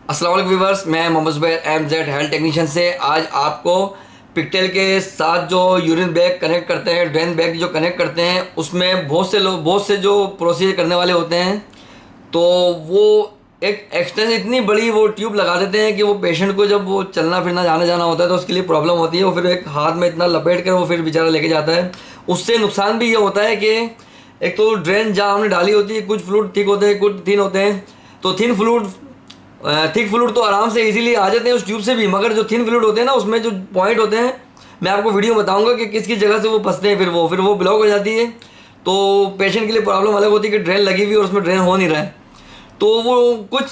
अस्सलाम वालेकुम व्यूवर्स, मैं Mohammad Zubair MZ health technician से आज आपको पिकटेल के साथ जो यूरिन बैग कनेक्ट करते हैं, ड्रेन बैग जो कनेक्ट करते हैं, उसमें बहुत से जो प्रोसीजर करने वाले होते हैं। तो वो एक एक्सटेंस इतनी बड़ी वो ट्यूब लगा देते हैं कि वो पेशेंट को जब वो चलना फिरना जाना जाना होता है तो उसके लिए प्रॉब्लम होती है। वो फिर एक हाथ में इतना लपेट कर वो फिर बेचारा लेके जाता है। उससे नुकसान भी ये होता है कि एक तो ड्रेन जहाँ हमने डाली होती है, कुछ फ्लूइड थिक होते हैं, कुछ थिन होते हैं। तो थिक फ्लूइड तो आराम से इजीली आ जाते हैं उस ट्यूब से भी, मगर जो थिन फ्लूइड होते हैं ना, उसमें जो पॉइंट होते हैं, मैं आपको वीडियो बताऊंगा कि किस किस जगह से वो फंसते हैं। फिर वो ब्लॉक हो जाती है। तो पेशेंट के लिए प्रॉब्लम अलग होती है कि ड्रेन लगी हुई है और उसमें ड्रेन हो नहीं रहा है। तो वो कुछ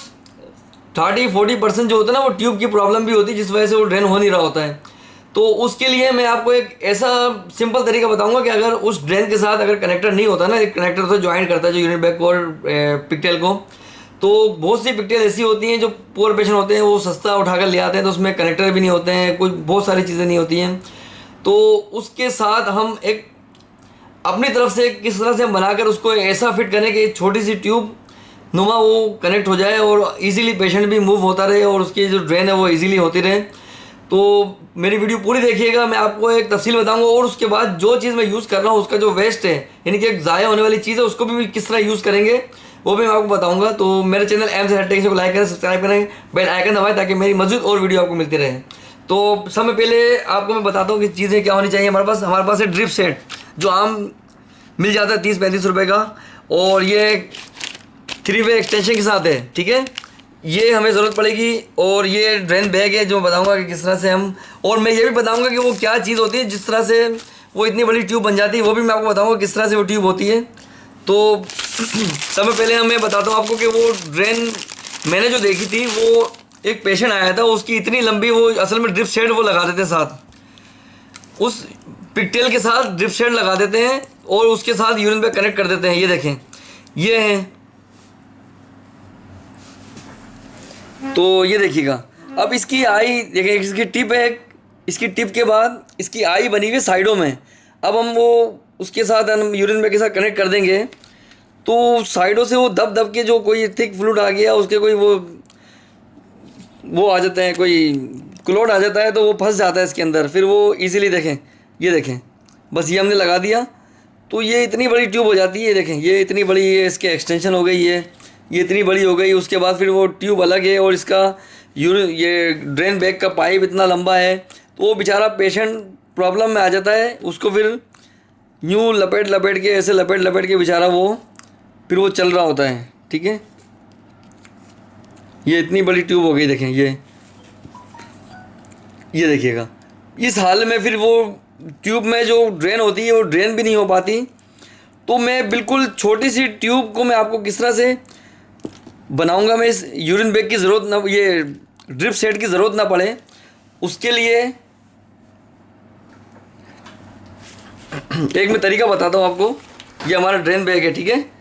30-40% जो होता है ना, वो ट्यूब की प्रॉब्लम भी होती है, जिस वजह से वो ड्रेन हो नहीं रहा होता है। तो उसके लिए मैं आपको एक ऐसा सिंपल तरीका बताऊंगा कि अगर उस ड्रेन के साथ अगर कनेक्टर नहीं होता ना, एक कनेक्टर से ज्वाइन करता है जो यूनिट बैग को और पिकटेल को, तो बहुत सी पिकटेल ऐसी होती हैं जो पुअर पेशेंट होते हैं वो सस्ता उठाकर ले आते हैं, तो उसमें कनेक्टर भी नहीं होते हैं, कुछ बहुत सारी चीज़ें नहीं होती हैं। तो उसके साथ हम एक अपनी तरफ से किस तरह से हम बनाकर उसको ऐसा फिट करें कि छोटी सी ट्यूब नुमा वो कनेक्ट हो जाए और इजीली पेशेंट भी मूव होता रहे और उसकी जो ड्रेन है वो इजीली होती रहे। तो मेरी वीडियो पूरी देखिएगा, मैं आपको एक तफसील बताऊंगा। और उसके बाद जो चीज़ मैं यूज़ कर रहा हूँ, उसका जो वेस्ट है, यानी कि एक ज़ाया होने वाली चीज़ है, उसको भी किस तरह यूज़ करेंगे वो भी मैं आपको बताऊंगा। तो मेरे चैनल MZ हेल्थ टेक्नीशियन को लाइक करें, सब्सक्राइब करें, बेल आइकन दबाएं ताकि मेरी मज़ीद और वीडियो आपको मिलती रहे। तो समय पहले आपको मैं बताता हूँ कि चीज़ें क्या होनी चाहिए। हमारे पास है ड्रिप सेट, जो आम मिल जाता है 30-35 रुपये का, और ये 3-वे एक्सटेंशन के साथ है। ठीक है, ये हमें ज़रूरत पड़ेगी। और ये ड्रेन बैग है जो मैं बताऊंगा कि किस तरह से हम, और मैं ये भी बताऊंगा कि वो क्या चीज़ होती है जिस तरह से वो इतनी बड़ी ट्यूब बन जाती है, वो भी मैं आपको बताऊंगा किस तरह से वो ट्यूब होती है। तो समय पहले मैं बताता हूँ आपको कि वो ड्रेन मैंने जो देखी थी, वो एक पेशेंट आया था, उसकी इतनी लंबी, वो असल में ड्रिप शेड वो लगा देते साथ, उस पिकटेल के साथ ड्रिप शेड लगा देते हैं और उसके साथ यूरिन बैग कनेक्ट कर देते हैं। ये देखें, ये है। तो ये देखिएगा, अब इसकी आई देखिए, इसकी टिप है, इसकी टिप के बाद इसकी आई बनी हुई साइडों में। अब हम वो उसके साथ हम यूरिन बैग के साथ कनेक्ट कर देंगे, तो साइडों से वो दब दब के जो कोई थिक फ्लूइड आ गया, उसके कोई वो आ जाता है, कोई क्लोट आ जाता है, तो वो फंस जाता है इसके अंदर। फिर वो इजीली देखें, ये देखें, बस ये हमने लगा दिया तो ये इतनी बड़ी ट्यूब हो जाती है। देखें, ये इतनी बड़ी, ये इसके एक्सटेंशन हो गई, ये इतनी बड़ी हो गई। उसके बाद फिर वो ट्यूब अलग है और इसका ये ड्रेन बैग का पाइप इतना लंबा है, तो वो बेचारा पेशेंट प्रॉब्लम में आ जाता है। उसको फिर यूँ लपेट लपेट के, ऐसे लपेट लपेट के बेचारा फिर वो चल रहा होता है। ठीक है, ये इतनी बड़ी ट्यूब हो गई, देखें, ये देखिएगा। इस हाल में फिर वो ट्यूब में जो ड्रेन होती है वो ड्रेन भी नहीं हो पाती। तो मैं बिल्कुल छोटी सी ट्यूब को मैं आपको किस तरह से बनाऊंगा, मैं इस यूरिन बैग की ज़रूरत ना, ये ड्रिप सेट की ज़रूरत ना पड़े, उसके लिए एक मैं तरीका बताता हूँ आपको। ये हमारा ड्रेन बैग है, ठीक है।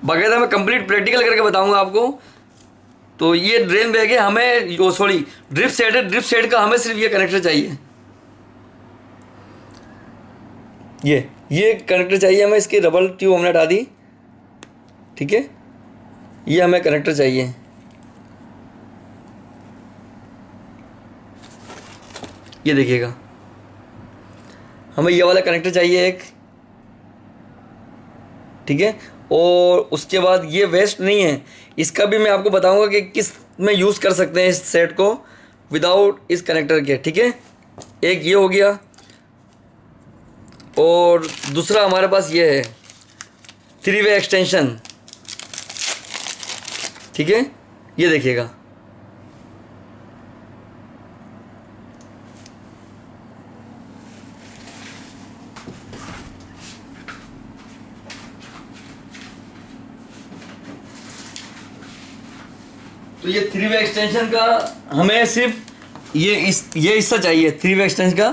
बाकायदा मैं कंप्लीट प्रैक्टिकल करके बताऊंगा आपको। तो ये ड्रेन बैग है, हमें सॉरी ड्रिप सेट है, ड्रिप सेट का हमें सिर्फ ये कनेक्टर चाहिए, ये कनेक्टर चाहिए हमें। इसकी रबड़ ट्यूब हमने हटा दी, ठीक है, ये हमें कनेक्टर चाहिए। ये देखिएगा, हमें ये वाला कनेक्टर चाहिए एक, ठीक है। और उसके बाद ये वेस्ट नहीं है, इसका भी मैं आपको बताऊंगा कि किस में यूज़ कर सकते हैं इस सेट को विदाउट इस कनेक्टर के, ठीक है। एक ये हो गया, और दूसरा हमारे पास ये है 3-वे एक्सटेंशन, ठीक है। ये देखिएगा, तो ये 3-वे एक्सटेंशन का हमें सिर्फ ये हिस्सा चाहिए। 3-वे एक्सटेंशन का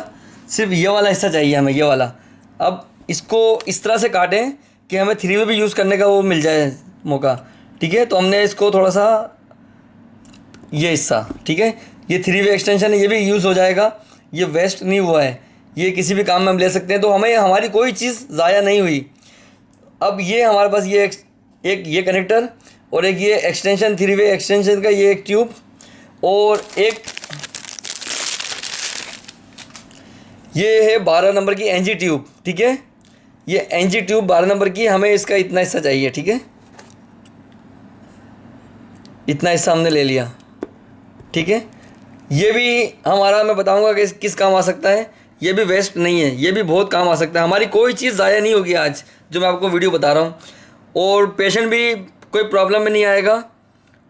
सिर्फ ये वाला हिस्सा चाहिए हमें, ये वाला। अब इसको इस तरह से काटें कि हमें 3-वे भी यूज़ करने का वो मिल जाए मौका, ठीक है। तो हमने इसको थोड़ा सा ये हिस्सा, ठीक है, ये 3-वे एक्सटेंशन है, ये भी यूज़ हो जाएगा। ये वेस्ट नहीं हुआ है, ये किसी भी काम में हम ले सकते हैं, तो हमें हमारी कोई चीज़ ज़ाया नहीं हुई। अब ये हमारे पास ये एक ये कनेक्टर और एक ये एक्सटेंशन 3 वे एक्सटेंशन का ये एक ट्यूब और एक ये है 12 नंबर की एनजी ट्यूब, ठीक है। ये एनजी ट्यूब 12 नंबर की, हमें इसका इतना हिस्सा चाहिए, ठीक है। इतना हिस्सा हमने ले लिया, ठीक है। ये भी हमारा, मैं बताऊंगा कि किस काम आ सकता है। ये भी वेस्ट नहीं है, ये भी बहुत काम आ सकता है। हमारी कोई चीज़ ज़ाया नहीं होगी आज जो मैं आपको वीडियो बता रहा हूँ, और पेशेंट भी कोई प्रॉब्लम में नहीं आएगा,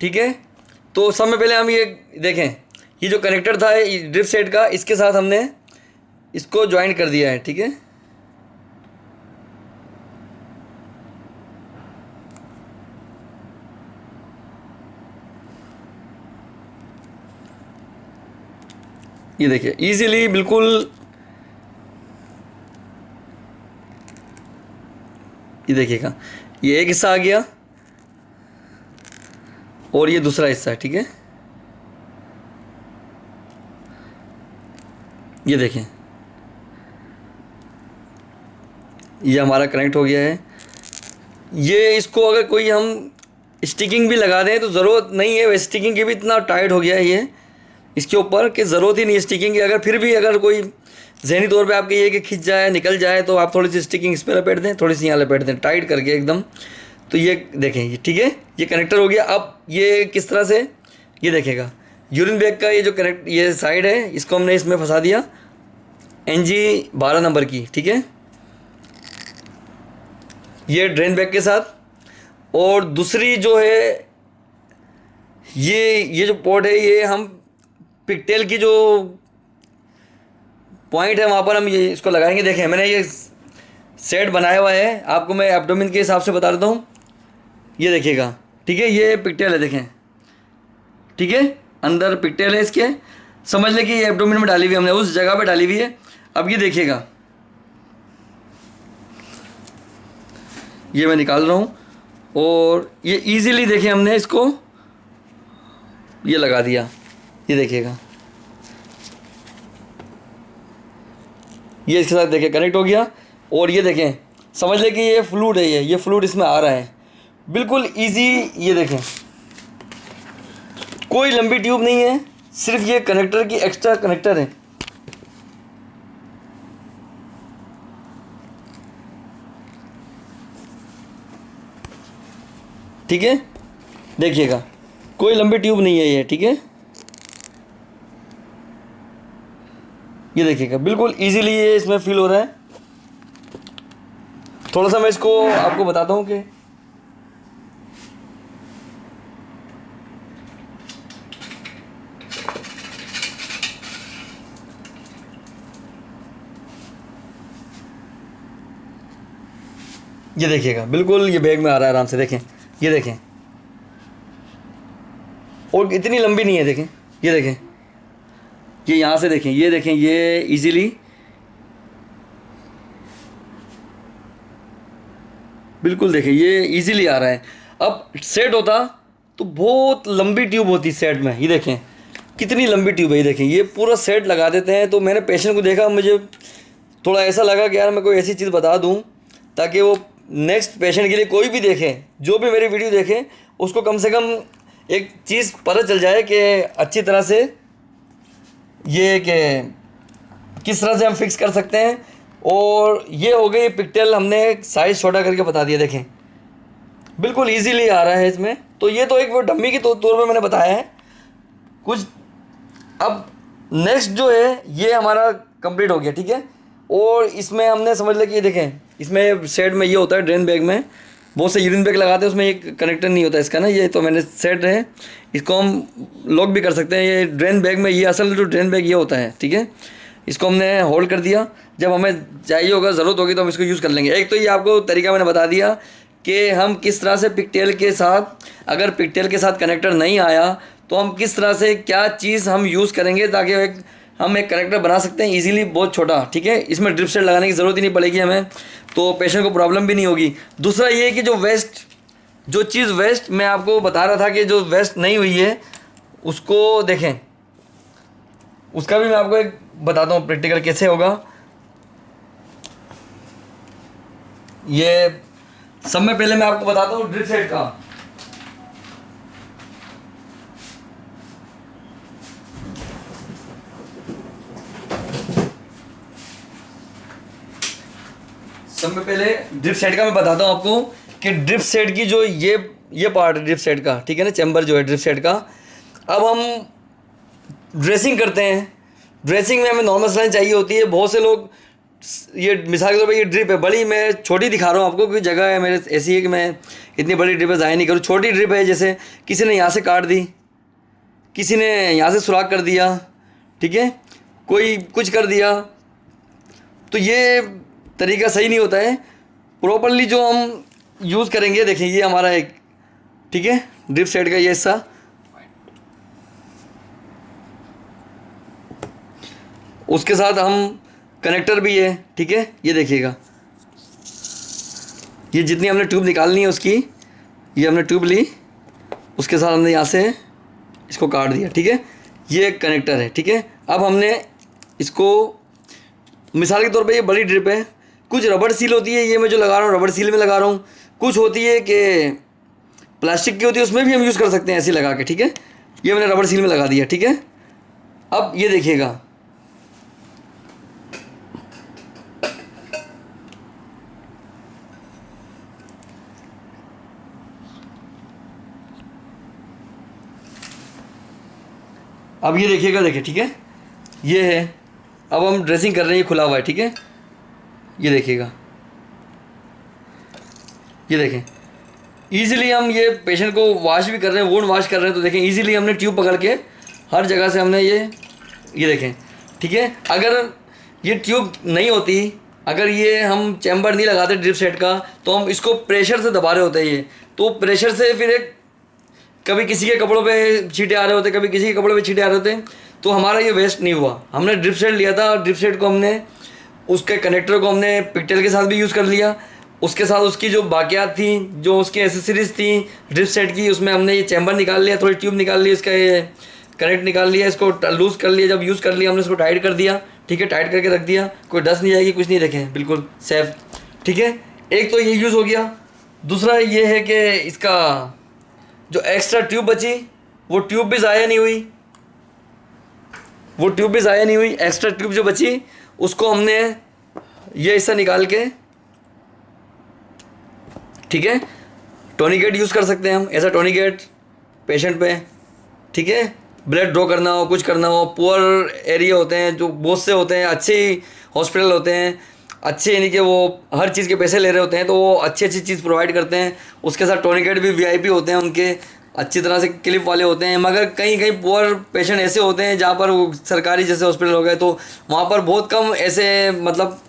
ठीक है। तो सबसे पहले हम ये देखें, ये जो कनेक्टर था ड्रिप सेट का, इसके साथ हमने इसको ज्वाइंट कर दिया है, ठीक है। ये देखिए इजीली बिल्कुल, ये देखिएगा, ये एक हिस्सा आ गया और ये दूसरा हिस्सा है, ठीक है। ये देखें, ये हमारा कनेक्ट हो गया है। ये इसको अगर कोई हम स्टिकिंग भी लगा दें तो ज़रूरत नहीं है, स्टिकिंग की भी इतना टाइट हो गया है ये इसके ऊपर कि ज़रूरत ही नहीं है स्टिकिंग की। अगर फिर भी अगर कोई ज़हनी तौर पे आपके ये कि खिंच जाए, निकल जाए, तो आप थोड़ी सी स्टिकिंग इस पर लपेट दें, थोड़ी सी यहाँ लपेट दें टाइट करके एकदम। तो ये देखें, ये ठीक है, ये कनेक्टर हो गया। अब ये किस तरह से, ये देखेगा, यूरिन बैग का ये जो कनेक्ट ये साइड है, इसको हमने इसमें फंसा दिया NG 12 नंबर की, ठीक है, ये ड्रेन बैग के साथ। और दूसरी जो है ये जो पोर्ट है, ये हम पिगटेल की जो पॉइंट है वहाँ पर हम ये इसको लगाएंगे। देखें मैंने ये सेट बनाया हुआ है, आपको मैं एब्डोमेन के हिसाब से बता देता हूँ। ये देखिएगा, ठीक है, ये पिगटेल है, देखें, ठीक है, अंदर पिगटेल है इसके, समझ लें कि ये एब्डोमेन में डाली हुई हमने, उस जगह पे डाली हुई है। अब ये देखिएगा, ये मैं निकाल रहा हूँ और ये इजीली देखें हमने इसको ये लगा दिया। ये देखिएगा, ये इसके साथ देखिए कनेक्ट हो गया। और ये देखें, समझ लें कि ये फ्लूइड है, ये फ्लूइड इसमें आ रहा है, बिल्कुल इजी। ये देखें, कोई लंबी ट्यूब नहीं है, सिर्फ ये कनेक्टर की एक्स्ट्रा कनेक्टर है। ठीक है, देखिएगा, कोई लंबी ट्यूब नहीं है ये, ठीक है। ये देखिएगा, बिल्कुल इजीली ये इसमें फील हो रहा है। थोड़ा सा मैं इसको आपको बताता हूँ कि ये देखिएगा, बिल्कुल ये बैग में आ रहा है आराम से, देखें, ये देखें, और इतनी लंबी नहीं है, देखें, ये देखें, ये यहाँ से देखें, ये देखें, ये इजीली बिल्कुल देखें, ये इजीली आ रहा है। अब सेट होता तो बहुत लंबी ट्यूब होती सेट में, ये देखें कितनी लंबी ट्यूब है, ये देखें, ये पूरा सेट लगा देते हैं। तो मैंने पेशेंट को देखा, मुझे थोड़ा ऐसा लगा कि यार मैं कोई ऐसी चीज़ बता दूँ ताकि वो नेक्स्ट पेशेंट के लिए कोई भी देखे, जो भी मेरी वीडियो देखे, उसको कम से कम एक चीज़ पता चल जाए कि अच्छी तरह से ये कि किस तरह से हम फिक्स कर सकते हैं। और ये हो गई पिगटेल, हमने साइज़ छोटा करके बता दिया, देखें बिल्कुल इजीली आ रहा है इसमें। तो ये तो एक वो डम्मी के तौर पे मैंने बताया है कुछ। अब नेक्स्ट जो है ये हमारा कंप्लीट हो गया, ठीक है। और इसमें हमने समझ लिया कि देखें, इसमें सेट में ये होता है, ड्रेन बैग में बहुत से यूरिन बैग लगाते हैं, उसमें एक कनेक्टर नहीं होता इसका ना, ये तो मैंने सेट है, इसको हम लॉक भी कर सकते हैं। ये ड्रेन बैग में, ये असल जो ड्रेन बैग ये होता है, ठीक है। इसको हमने होल्ड कर दिया, जब हमें चाहिए होगा, ज़रूरत होगी तो हम इसको यूज़ कर लेंगे। एक तो ये आपको तरीका मैंने बता दिया कि हम किस तरह से पिगटेल के साथ, अगर पिगटेल के साथ कनेक्टर नहीं आया तो हम किस तरह से क्या चीज़ हम यूज़ करेंगे ताकि हम एक कनेक्टर बना सकते हैं इजीली, बहुत छोटा, ठीक है। इसमें ड्रिप सेट लगाने की ज़रूरत ही नहीं पड़ेगी हमें, तो पेशेंट को प्रॉब्लम भी नहीं होगी। दूसरा ये कि जो चीज़ वेस्ट मैं आपको बता रहा था कि जो वेस्ट नहीं हुई है उसको देखें, उसका भी मैं आपको एक बताता हूँ प्रैक्टिकल कैसे होगा। ये सब में पहले मैं आपको बताता हूँ ड्रिप सेट का। सब में पहले ड्रिप सेट का मैं बताता हूँ आपको कि ड्रिप सेट की जो ये पार्ट है ड्रिप सेट का, ठीक है ना, चैम्बर जो है ड्रिप सेट का। अब हम ड्रेसिंग करते हैं। ड्रेसिंग में हमें नॉर्मल सलाइन चाहिए होती है। बहुत से लोग, ये मिसाल के तौर पर ये ड्रिप है बड़ी, मैं छोटी दिखा रहा हूँ आपको क्योंकि जगह है मेरे ऐसी है कि मैं इतनी बड़ी ड्रिप ज़ाया नहीं करूँ। छोटी ड्रिप है, जैसे किसी ने यहाँ से काट दी, किसी ने यहाँ से सुराख कर दिया, ठीक है, कोई कुछ कर दिया, तो ये तरीका सही नहीं होता है। प्रॉपरली जो हम यूज़ करेंगे, देखिए ये हमारा एक, ठीक है, ड्रिप सेट का ये हिस्सा, उसके साथ हम कनेक्टर भी है, ठीक है, ये देखिएगा, ये जितनी हमने ट्यूब निकालनी है उसकी, ये हमने ट्यूब ली, उसके साथ हमने यहाँ से इसको काट दिया, ठीक है, ये एक कनेक्टर है, ठीक है। अब हमने इसको, मिसाल के तौर पे ये बड़ी ड्रिप है, कुछ रबड़ सील होती है, ये मैं जो लगा रहा हूँ रबड़ सील में लगा रहा हूँ, कुछ होती है कि प्लास्टिक की होती है, उसमें भी हम यूज़ कर सकते हैं ऐसे लगा के, ठीक है। ये मैंने रबड़ सील में लगा दिया, ठीक है। अब ये देखिएगा, अब ये देखिएगा, देखिए, ठीक है, ये है। अब हम ड्रेसिंग कर रहे हैं, ये खुला हुआ है, ठीक है, ये देखिएगा, ये देखें, ईज़िली हम ये पेशेंट को वॉश भी कर रहे हैं, वुंड वॉश कर रहे हैं, तो देखें ईज़िली हमने ट्यूब पकड़ के हर जगह से हमने ये देखें, ठीक है। अगर ये ट्यूब नहीं होती, अगर ये हम चैम्बर नहीं लगाते ड्रिप सेट का, तो हम इसको प्रेशर से दबा रहे होते हैं, ये तो प्रेशर से फिर एक, कभी किसी के कपड़ों पे छींटे आ रहे होते, कभी किसी के कपड़ों पे छींटे आ रहे होते, तो हमारा ये वेस्ट नहीं हुआ। हमने ड्रिप सेट लिया था और ड्रिप सेट को हमने, उसके कनेक्टर को हमने पिकटेल के साथ भी यूज़ कर लिया, उसके साथ उसकी जो बाकियात थी, जो उसकी एसेसरीज थी ड्रिप सेट की, उसमें हमने ये चैम्बर निकाल लिया, थोड़ी ट्यूब निकाल ली, इसका ये कनेक्ट निकाल लिया, इसको लूज़ कर लिया, जब यूज़ कर लिया हमने इसको टाइट कर दिया, ठीक है, टाइट करके रख दिया, कोई डस्ट नहीं जाएगी, कुछ नहीं, देखें बिल्कुल सेफ, ठीक है। एक तो ये यूज़ हो गया। दूसरा ये है कि इसका जो एक्स्ट्रा ट्यूब बची, वो ट्यूब भी ज़ाया नहीं हुई, एक्स्ट्रा ट्यूब जो बची उसको हमने ये हिस्सा निकाल के, ठीक है, टोनिकेट यूज़ कर सकते हैं हम, ऐसा टोनिकेट पेशेंट पे, ठीक है, ब्लड ड्रॉ करना हो, कुछ करना हो, पुअर एरिया होते हैं जो बहुत से होते हैं, अच्छे हॉस्पिटल होते हैं, अच्छे, यानी कि वो हर चीज़ के पैसे ले रहे होते हैं, तो वो अच्छी चीज़ प्रोवाइड करते हैं। उसके साथ टोनिकेट भी वीआईपी होते हैं उनके, अच्छी तरह से क्लिप वाले होते हैं। मगर कहीं कहीं पुअर पेशेंट ऐसे होते हैं जहाँ पर वो सरकारी जैसे हॉस्पिटल हो गए, तो वहाँ पर बहुत कम ऐसे मतलब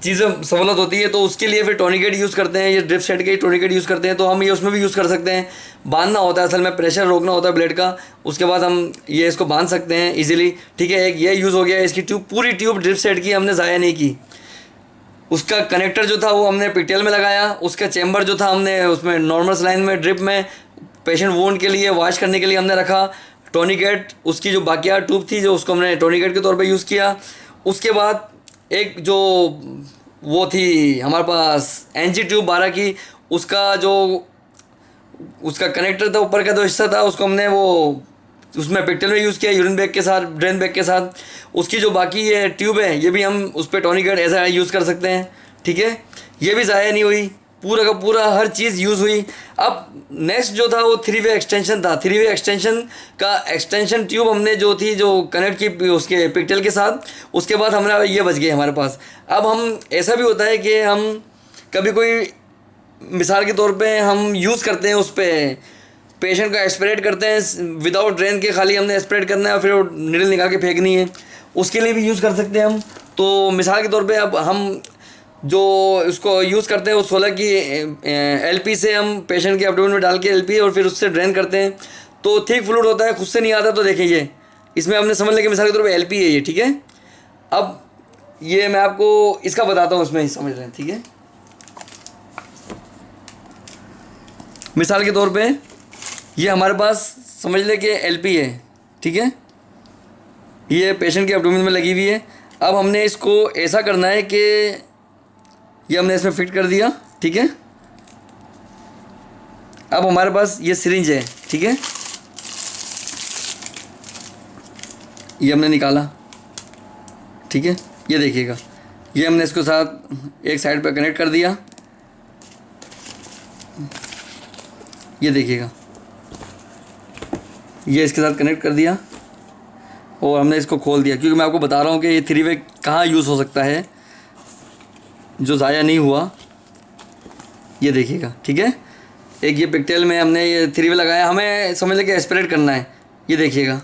चीज़ें सहूलत होती है, तो उसके लिए फिर टोनिकेट यूज़ करते हैं, ये ड्रिप सेट के टोनिकेट यूज़ करते हैं, तो हम ये उसमें भी यूज़ कर सकते हैं। बांधना होता है, असल में प्रेशर रोकना होता है ब्लड का, उसके बाद हम ये इसको बांध सकते हैं इजीली, ठीक है। एक ये यूज़ हो गया, इसकी ट्यूब, पूरी ट्यूब ड्रिप सेट की हमने ज़ाया नहीं की। उसका कनेक्टर जो था वो हमने पिकटेल में लगाया, उसका चैम्बर जो था हमने उसमें नॉर्मल सलाइन में ड्रिप में पेशेंट वोंड के लिए वॉश करने के लिए हमने रखा। टोनिकेट, उसकी जो बाकियात ट्यूब थी जो उसको हमने टोनिकेट के तौर पे यूज़ किया। उसके बाद एक जो वो थी हमारे पास एनजी ट्यूब 12 की, उसका जो उसका कनेक्टर था, ऊपर का जो हिस्सा था, उसको हमने वो उसमें पिकटेल में यूज़ किया, यूरिन बैग के साथ, ड्रेन बैग के साथ। उसकी जो बाकी ये ट्यूब है, ये भी हम उस पर टोनिकेट ऐसा यूज़ कर सकते हैं, ठीक है। ये भी ज़ाया नहीं हुई, पूरा का पूरा हर चीज़ यूज़ हुई। अब नेक्स्ट जो था वो 3 वे एक्सटेंशन था। 3 वे एक्सटेंशन का एक्सटेंशन ट्यूब हमने जो थी, जो कनेक्ट की उसके पिकटेल के साथ, उसके बाद हमारा ये बच गए हमारे पास। अब हम, ऐसा भी होता है कि हम कभी कोई, मिसाल के तौर पे हम यूज़ करते हैं, उस पर पेशेंट को एस्पिरेट करते हैं विदाउट ड्रेन के, खाली हमने एस्पिरेट करना है और फिर वो निडल निकाल के फेंकनी है, उसके लिए भी यूज़ कर सकते हैं हम। तो मिसाल के तौर पे अब हम जो उसको यूज़ करते हैं वो 16 की एलपी से हम पेशेंट के एब्डोमेन में डाल के एलपी और फिर उससे ड्रेन करते हैं, तो थिक फ्लूइड होता है, खुद से नहीं आता। तो देखिए ये इसमें हमने समझ लिया कि मिसाल के तौर पे एलपी है ये, ठीक है। अब ये मैं आपको इसका बताता हूँ, इसमें ही समझ रहे हैं, ठीक है। मिसाल के तौर पे ये हमारे पास समझ लें कि एलपी है, ठीक है, ये पेशेंट के एब्डोमेन में लगी हुई है। अब हमने इसको ऐसा करना है कि ये हमने इसमें फिट कर दिया, ठीक है। अब हमारे पास ये सिरिंज है, ठीक है, ये हमने निकाला, ठीक है। ये देखिएगा, ये हमने इसको साथ एक साइड पर कनेक्ट कर दिया, ये देखिएगा, ये इसके साथ कनेक्ट कर दिया और हमने इसको खोल दिया, क्योंकि मैं आपको बता रहा हूँ कि ये 3 वे कहाँ यूज़ हो सकता है जो ज़ाया नहीं हुआ। ये देखिएगा, ठीक है। एक ये पिकटेल में हमने ये 3 वे लगाया, हमें समझ लें कि एस्पिरेट करना है। ये देखिएगा,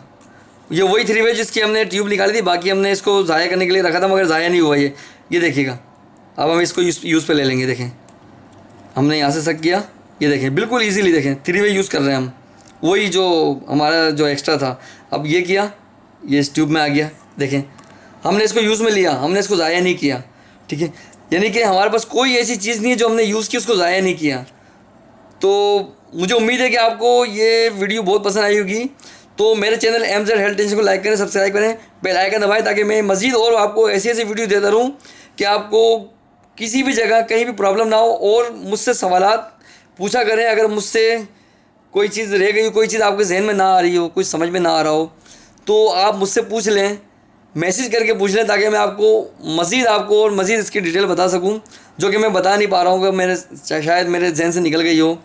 ये वही 3 वे जिसकी हमने ट्यूब निकाली थी, बाकी हमने इसको ज़ाया करने के लिए रखा था मगर ज़ाया नहीं हुआ ये देखिएगा। अब हम इसको यूज़ पे ले लेंगे। देखें, हमने यहाँ से सक किया, ये देखें बिल्कुल ईजीली, देखें 3 वे यूज़ कर रहे हैं हम, वही जो हमारा जो एक्स्ट्रा था। अब ये किया, ये इस ट्यूब में आ गया, देखें हमने इसको यूज़ में लिया, हमने इसको ज़ाया नहीं किया, ठीक है। यानी कि हमारे पास कोई ऐसी चीज़ नहीं है जो हमने यूज़ की उसको ज़ाया नहीं किया। तो मुझे उम्मीद है कि आपको ये वीडियो बहुत पसंद आई होगी। तो मेरे चैनल MZ हेल्थ टेक्नीशियन को लाइक करें, सब्सक्राइब करें, बेल आइकन दबाएं, ताकि मैं मज़ीद और आपको ऐसी ऐसी वीडियो देता रहूँ कि आपको किसी भी जगह कहीं भी प्रॉब्लम ना हो। और मुझसे सवालात पूछा करें, अगर मुझसे कोई चीज़ रह गई, कोई चीज़ आपके जहन में ना आ रही हो, कुछ समझ में ना आ रहा हो, तो आप मुझसे पूछ लें, मैसेज करके पूछ लें, ताकि मैं आपको मज़ीद इसकी डिटेल बता सकूं, जो कि मैं बता नहीं पा रहा हूँ, कि मेरे शायद मेरे जहन से निकल गई हो।